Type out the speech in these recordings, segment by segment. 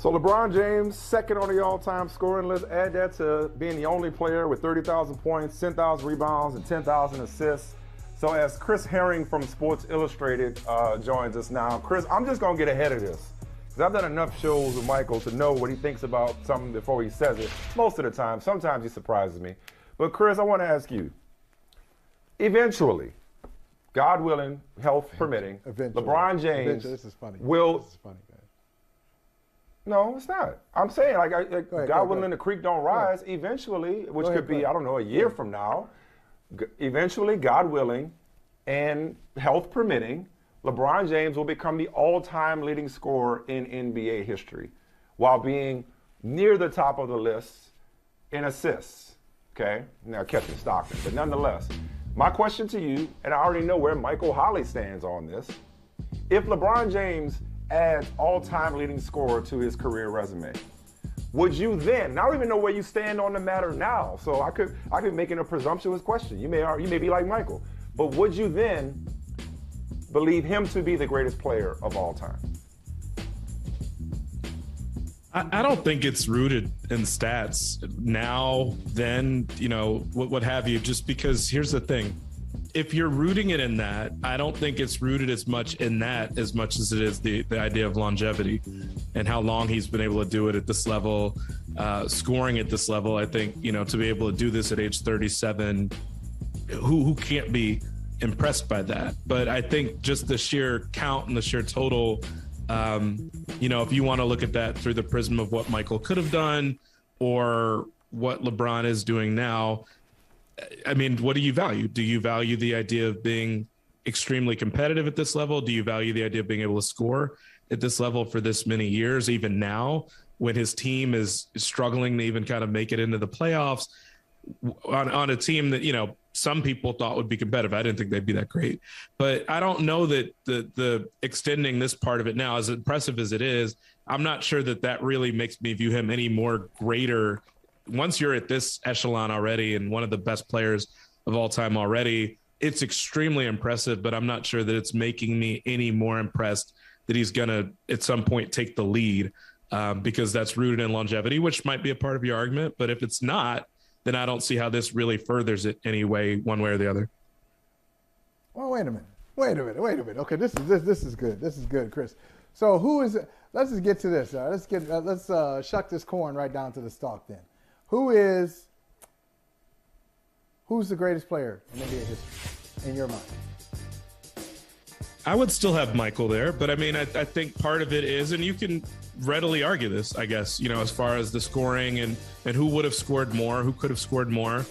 So LeBron James, second on the all-time scoring list. Add that to being the only player with 30,000 points, 10,000 rebounds, and 10,000 assists. So as Chris Herring from Sports Illustrated joins us now. Chris, I'm just going to get ahead of this, because I've done enough shows with Michael to know what he thinks about something before he says it. Most of the time. Sometimes he surprises me. But Chris, I want to ask you, eventually, God willing, health permitting, LeBron James this is funny. will... This is funny, man. No, it's not. I'm saying, God willing, the creek don't rise. Eventually, which could be, I don't know, a year from now, eventually, God willing, and health permitting, LeBron James will become the all-time leading scorer in NBA history, while being near the top of the list in assists. Okay? Now, catching Stockton, but nonetheless, my question to you, and I already know where Michael Holley stands on this, if LeBron James adds all-time leading scorer to his career resume, would you then, and I don't even know where you stand on the matter now, so I could be making a presumptuous question. You may be like Michael, but would you then believe him to be the greatest player of all time? I don't think it's rooted in stats now, then, what have you, just because here's the thing. If you're rooting it in that, I don't think it's rooted as much in that as much as it is the idea of longevity and how long he's been able to do it at this level, scoring at this level. I think, to be able to do this at age 37, who can't be impressed by that? But I think just the sheer count and the sheer total, if you want to look at that through the prism of what Michael could have done or what LeBron is doing now, I mean, what do you value? Do you value the idea of being extremely competitive at this level? Do you value the idea of being able to score at this level for this many years, even now when his team is struggling to even kind of make it into the playoffs on a team that, some people thought would be competitive? I didn't think they'd be that great, but I don't know that the extending this part of it now, as impressive as it is, I'm not sure that really makes me view him any more greater. Once you're at this echelon already and one of the best players of all time already, it's extremely impressive, but I'm not sure that it's making me any more impressed that he's going to at some point take the lead, because that's rooted in longevity, which might be a part of your argument. But if it's not, then I don't see how this really furthers it any way, one way or the other. Well, wait a minute. Okay, this is good. This is good, Chris. So who is it? Let's just get to this. Let's shuck this corn right down to the stalk then. Who's the greatest player in NBA history, in your mind? I would still have Michael there, but I mean, I think part of it is, and you can readily argue this, I guess, as far as the scoring and who would have scored more, who could have scored more.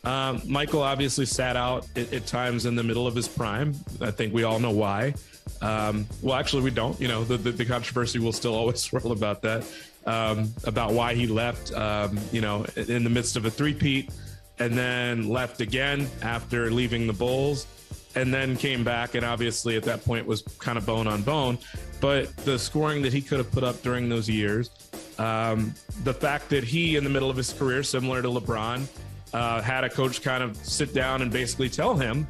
Michael obviously sat out at times in the middle of his prime. I think we all know why. Well, actually, we don't. The controversy will still always swirl about that. About why he left, in the midst of a three-peat, and then left again after leaving the Bulls, and then came back, and obviously at that point was kind of bone on bone. But the scoring that he could have put up during those years, the fact that he, in the middle of his career, similar to LeBron, had a coach kind of sit down and basically tell him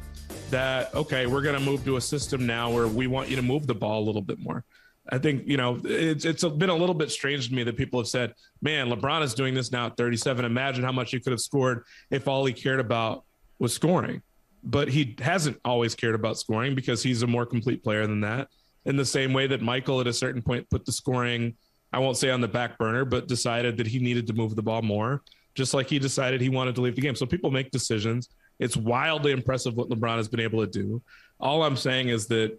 that, okay, we're going to move to a system now where we want you to move the ball a little bit more. I think, it's been a little bit strange to me that people have said, man, LeBron is doing this now at 37. Imagine how much he could have scored if all he cared about was scoring. But he hasn't always cared about scoring because he's a more complete player than that. In the same way that Michael at a certain point put the scoring, I won't say on the back burner, but decided that he needed to move the ball more, just like he decided he wanted to leave the game. So people make decisions. It's wildly impressive what LeBron has been able to do. All I'm saying is that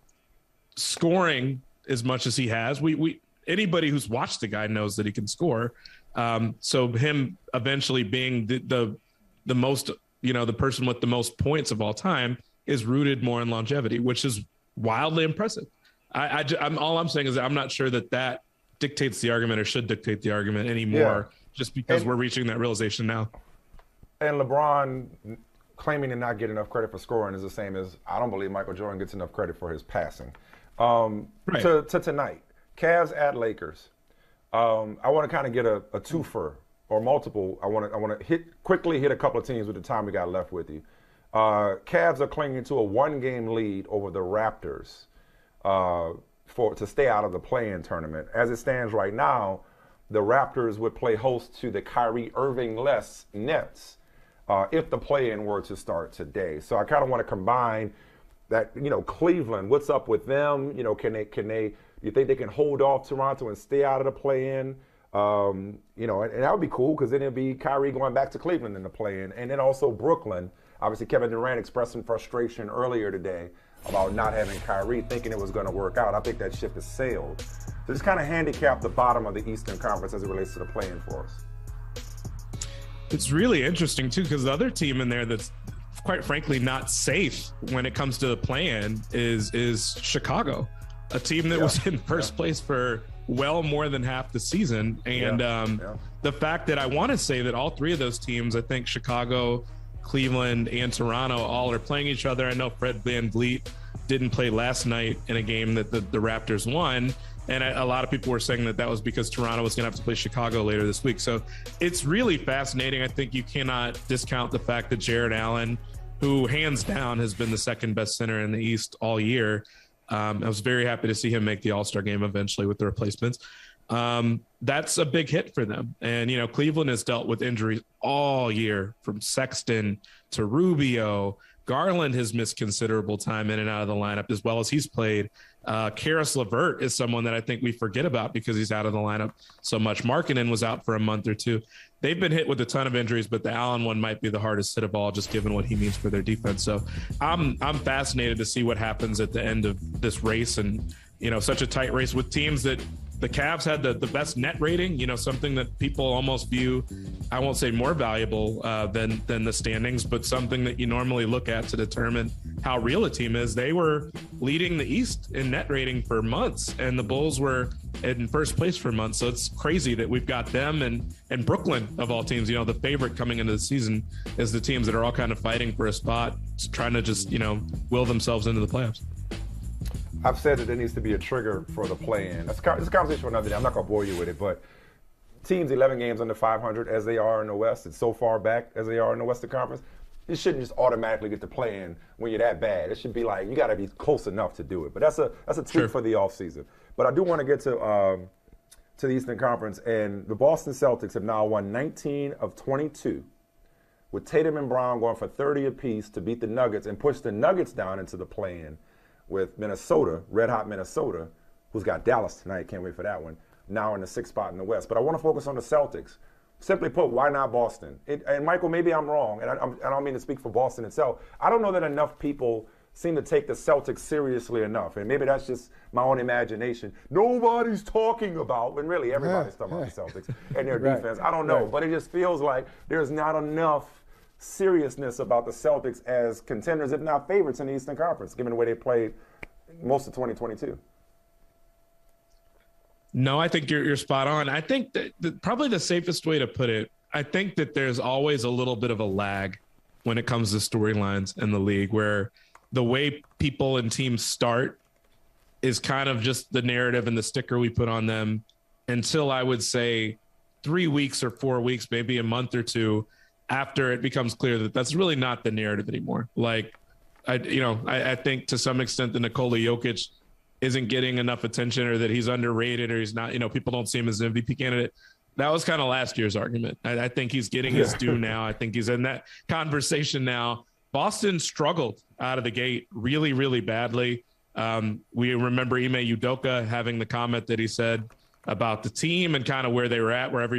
scoring as much as he has, anybody who's watched the guy knows that he can score. So him eventually being the most, the person with the most points of all time is rooted more in longevity, which is wildly impressive. All I'm saying is that I'm not sure that dictates the argument or should dictate the argument anymore, just because we're reaching that realization now. And LeBron claiming to not get enough credit for scoring is the same as I don't believe Michael Jordan gets enough credit for his passing. Right. To tonight, Cavs at Lakers. I want to kind of get a twofer or multiple. I want to quickly hit a couple of teams with the time we got left with you. Cavs are clinging to a one-game lead over the Raptors to stay out of the play-in tournament. As it stands right now, the Raptors would play host to the Kyrie Irving-less Nets if the play-in were to start today. So I kind of want to combine that, Cleveland, what's up with them? You think they can hold off Toronto and stay out of the play-in? And that would be cool because then it'd be Kyrie going back to Cleveland in the play-in. And then also Brooklyn. Obviously, Kevin Durant expressed some frustration earlier today about not having Kyrie, thinking it was going to work out. I think that ship has sailed. So just kind of handicap the bottom of the Eastern Conference as it relates to the play-in for us. It's really interesting, too, because the other team in there that's quite frankly not safe when it comes to the play-in is Chicago, a team that was in first place for well more than half the season. And the fact that I want to say that all three of those teams, I think Chicago, Cleveland, and Toronto all are playing each other. I know Fred VanVleet didn't play last night in a game that the Raptors won. And a lot of people were saying that was because Toronto was going to have to play Chicago later this week. So it's really fascinating. I think you cannot discount the fact that Jared Allen, who hands down has been the second best center in the East all year. I was very happy to see him make the All-Star game eventually with the replacements. That's a big hit for them. And, Cleveland has dealt with injuries all year, from Sexton to Rubio. Garland has missed considerable time in and out of the lineup as well as he's played. Karis LeVert is someone that I think we forget about because he's out of the lineup so much. Markkanen was out for a month or two. They've been hit with a ton of injuries, but the Allen one might be the hardest hit of all, just given what he means for their defense. So I'm fascinated to see what happens at the end of this race, and such a tight race with teams that the Cavs had the best net rating, something that people almost view, I won't say more valuable than the standings, but something that you normally look at to determine how real a team is. They were leading the East in net rating for months, and the Bulls were in first place for months. So it's crazy that we've got them and Brooklyn, of all teams, the favorite coming into the season is the teams that are all kind of fighting for a spot, trying to just, will themselves into the playoffs. I've said that there needs to be a trigger for the play-in. It's a conversation for another day. I'm not going to bore you with it, but teams 11 games under 500 as they are in the West, and so far back as they are in the Western Conference, you shouldn't just automatically get to play-in when you're that bad. It should be like you got to be close enough to do it. But that's a tweak for the offseason. But I do want to get to the Eastern Conference, and the Boston Celtics have now won 19 of 22, with Tatum and Brown going for 30 apiece to beat the Nuggets and push the Nuggets down into the play-in, with Minnesota, red-hot Minnesota, who's got Dallas tonight, can't wait for that one, now in the 6th spot in the West. But I want to focus on the Celtics. Simply put, why not Boston? And Michael, maybe I'm wrong, and I don't mean to speak for Boston itself. I don't know that enough people seem to take the Celtics seriously enough, and maybe that's just my own imagination. Nobody's talking about, and really everybody's talking about the Celtics and their defense. I don't know, but it just feels like there's not enough seriousness about the Celtics as contenders, if not favorites, in the Eastern Conference, given the way they played most of 2022. No, I think you're spot on. I think that probably the safest way to put it, I think that there's always a little bit of a lag when it comes to storylines in the league, where the way people and teams start is kind of just the narrative and the sticker we put on them until, I would say, 3 weeks or 4 weeks, maybe a month or two, after it becomes clear that that's really not the narrative anymore. Like, I think to some extent that Nikola Jokic isn't getting enough attention, or that he's underrated, or he's not, people don't see him as an MVP candidate. That was kind of last year's argument. I think he's getting his due now. I think he's in that conversation now. Boston struggled out of the gate really, really badly. We remember Ime Udoka having the comment that he said about the team and kind of where they were at, where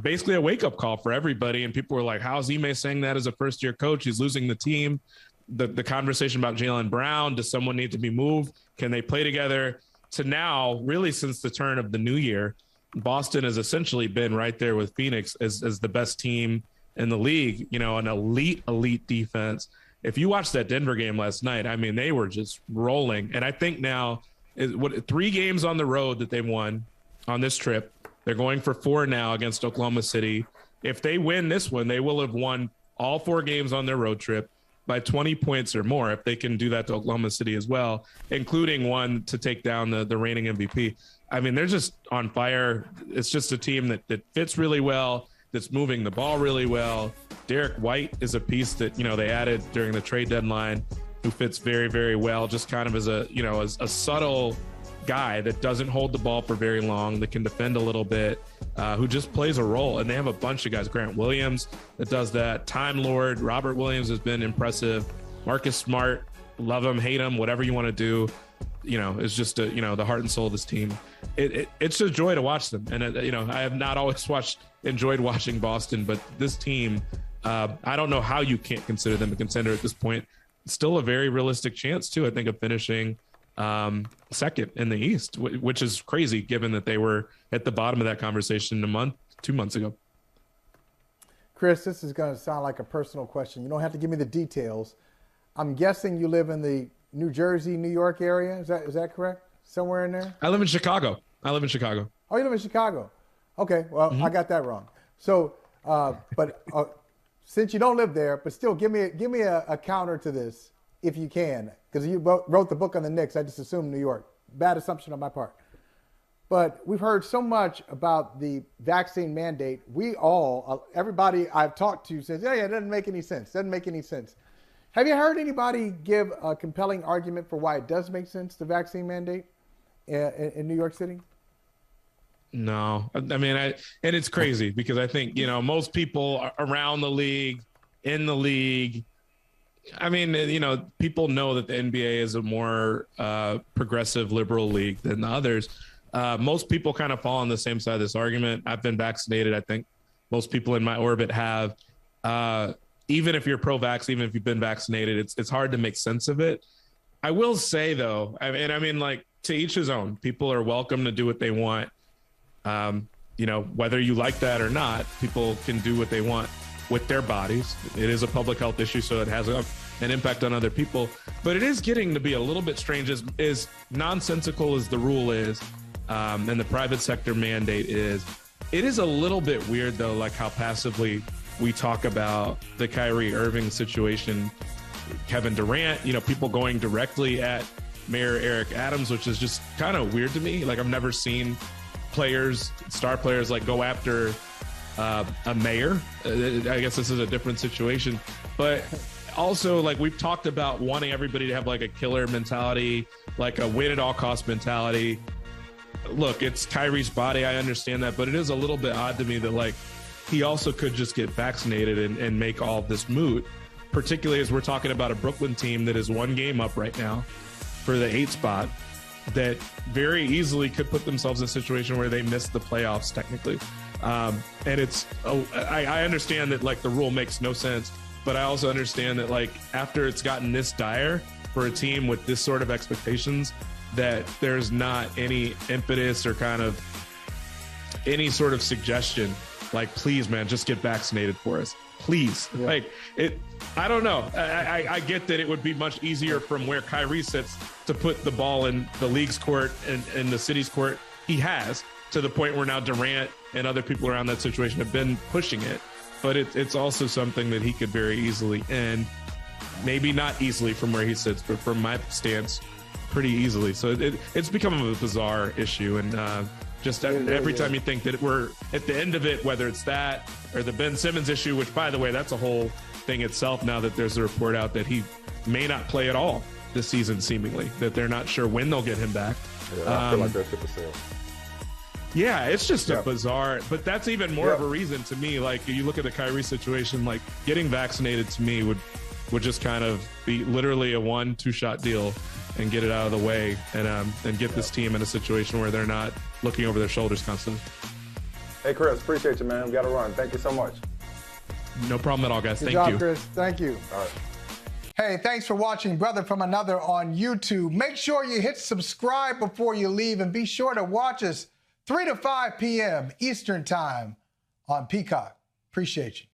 basically a wake-up call for everybody. And people were like, how's Ime saying that as a first-year coach? He's losing the team. The conversation about Jaylen Brown, does someone need to be moved? Can they play together? To now, really since the turn of the new year, Boston has essentially been right there with Phoenix as the best team in the league, an elite defense. If you watched that Denver game last night, I mean, they were just rolling. And I think now, 3 games on the road that they won on this trip, they're going for 4 now against Oklahoma City. If they win this one, they will have won all 4 games on their road trip by 20 points or more, if they can do that to Oklahoma City as well, including one to take down the reigning MVP. I mean, they're just on fire. It's just a team that fits really well, that's moving the ball really well. Derek White is a piece that, they added during the trade deadline, who fits very, very well, just kind of as a subtle guy that doesn't hold the ball for very long, that can defend a little bit, who just plays a role. And they have a bunch of guys. Grant Williams that does that. Time Lord. Robert Williams has been impressive. Marcus Smart. Love him, hate him, whatever you want to do. It's just the heart and soul of this team. It's a joy to watch them. And I have not always enjoyed watching Boston, but this team, I don't know how you can't consider them a contender at this point. Still a very realistic chance too, I think, of finishing second in the East, which is crazy given that they were at the bottom of that conversation 2 months ago. Chris, this is going to sound like a personal question. You don't have to give me the details. I'm guessing you live in the New Jersey, New York area. Is that correct? Somewhere in there? I live in Chicago. Oh, you live in Chicago. Okay, well, I got that wrong. So, but since you don't live there, but still, give me a counter to this if you can, because you wrote the book on the Knicks. I just assumed New York. Bad assumption on my part. But we've heard so much about the vaccine mandate. Everybody I've talked to says, yeah, it doesn't make any sense. Have you heard anybody give a compelling argument for why it does make sense, the vaccine mandate in New York City? No. I mean, and it's crazy because I think, most people around the league, in the league, I mean, people know that the NBA is a more progressive liberal league than the others. Most people kind of fall on the same side of this argument. I've been vaccinated. I think most people in my orbit have. Even if you're pro-vax, even if you've been vaccinated, it's hard to make sense of it. I will say, though, to each his own. People are welcome to do what they want. Whether you like that or not, people can do what they want with their bodies. It is a public health issue, so it has an impact on other people. But it is getting to be a little bit strange, as nonsensical as the rule is, and the private sector mandate is. It is a little bit weird, though, like how passively we talk about the Kyrie Irving situation, Kevin Durant, people going directly at Mayor Eric Adams, which is just kind of weird to me. Like, I've never seen star players go after a mayor. I guess this is a different situation, but also we've talked about wanting everybody to have a killer mentality, a win at all cost mentality. Look, it's Kyrie's body. I understand that, but it is a little bit odd to me that he also could just get vaccinated and make all of this moot, particularly as we're talking about a Brooklyn team that is one game up right now for the 8th spot that very easily could put themselves in a situation where they miss the playoffs technically. And I understand that the rule makes no sense, but I also understand that after it's gotten this dire for a team with this sort of expectations, that there's not any impetus or kind of any sort of suggestion please, man, just get vaccinated for us. Please. Yeah. I don't know. I get that it would be much easier from where Kyrie sits to put the ball in the league's court and the city's court. He has, to the point where now Durant and other people around that situation have been pushing it. But it's also something that he could very easily end. Maybe not easily from where he sits, but from my stance, pretty easily. So it's become a bizarre issue. And every time you think that we're at the end of it, whether it's that or the Ben Simmons issue, which, by the way, that's a whole thing itself now that there's a report out that he may not play at all this season, seemingly, that they're not sure when they'll get him back. Yeah, I feel like that's the sale. Yeah, it's just a bizarre, but that's even more of a reason to me. You look at the Kyrie situation, getting vaccinated to me would just kind of be literally a 1-2 shot deal and get it out of the way and get this team in a situation where they're not looking over their shoulders constantly. Hey, Chris, appreciate you, man. We got to run. Thank you so much. No problem at all, guys. Good Thank job, you. Chris. Thank you. All right. Hey, thanks for watching Brother from Another on YouTube. Make sure you hit subscribe before you leave, and be sure to watch us 3 to 5 p.m. Eastern Time on Peacock. Appreciate you.